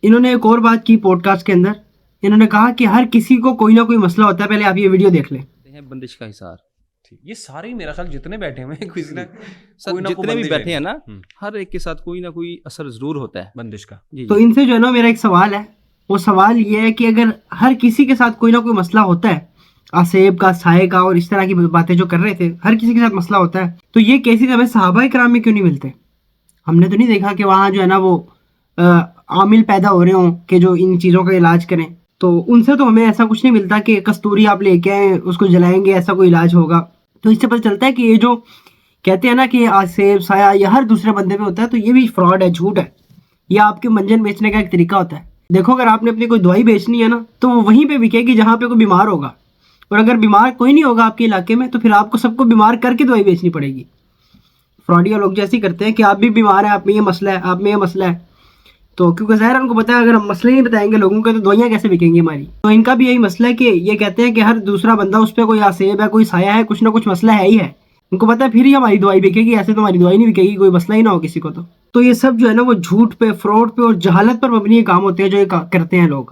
انہوں نے ایک اور بات کی پوڈ کاسٹ کے اندر، انہوں نے کہا کہ ہر کسی کو کوئی نہ کوئی مسئلہ ہوتا ہے. پہلے آپ یہ ویڈیو دیکھ لیں. بندش کا حصار یہ سارے میرا خیال جتنے بیٹھے ہوئے ہیں کسی نہ سر جتنے بھی بیٹھے ہیں نا ہر ایک کے ساتھ کوئی نہ کوئی اثر ضرور ہوتا ہے بندش کا. تو ان سے جو ہے نا میرا ایک سوال ہے، وہ سوال یہ ہے کہ اگر ہر کسی کے ساتھ کوئی نہ کوئی مسئلہ ہوتا ہے، آصیب کا، سائے کا اور اس طرح کی باتیں جو کر رہے تھے، ہر کسی کے ساتھ مسئلہ ہوتا ہے، تو یہ کیسز ہمیں صحابہ کرام میں کیوں نہیں ملتے؟ ہم نے تو نہیں دیکھا کہ وہاں جو ہے نا وہ عامل پیدا ہو رہے ہوں کہ جو ان چیزوں کا علاج کریں. تو ان سے تو ہمیں ایسا کچھ نہیں ملتا کہ کستوری آپ لے کے آئیں اس کو جلائیں گے ایسا کوئی علاج ہوگا. تو اس سے پتہ چلتا ہے کہ یہ جو کہتے ہیں نا کہ آصیب، سایہ یا ہر دوسرے بندے میں ہوتا ہے، تو یہ بھی فراڈ ہے، جھوٹ ہے. یہ آپ کے منجن بیچنے کا ایک طریقہ ہوتا ہے. دیکھو اگر آپ نے اپنی کوئی دوائی بیچنی ہے نا تو وہ وہیں پہ بکے گی جہاں پہ کوئی بیمار ہوگا، اور اگر بیمار کوئی نہیں ہوگا آپ کے علاقے میں تو پھر آپ کو سب کو بیمار کر کے دوائی بیچنی پڑے گی. فراڈیا لوگ جیسے ہی کرتے ہیں کہ آپ بھی بیمار ہیں، آپ میں یہ مسئلہ ہے، آپ میں یہ مسئلہ ہے. تو کیونکہ ظاہر ان کو پتا ہے اگر ہم مسئلے نہیں بتائیں گے لوگوں کے تو دوائیاں کیسے بکیں گی ہماری. تو ان کا بھی یہی مسئلہ ہے کہ یہ کہتے ہیں کہ ہر دوسرا بندہ اس پہ کوئی آصیب ہے، کوئی سایہ ہے، کچھ نہ کچھ مسئلہ ہے ہی ہے. ان کو پتا ہے پھر ہی ہماری دوائی بکے گی، ایسے تو ہماری دوائی نہیں بکے گی، کوئی مسئلہ ہی نہ ہو کسی کو. تو یہ سب جو ہے نا وہ جھوٹ پہ، فراڈ پہ اور جہالت پر مبنی کام ہوتے ہیں جو یہ کرتے ہیں لوگ.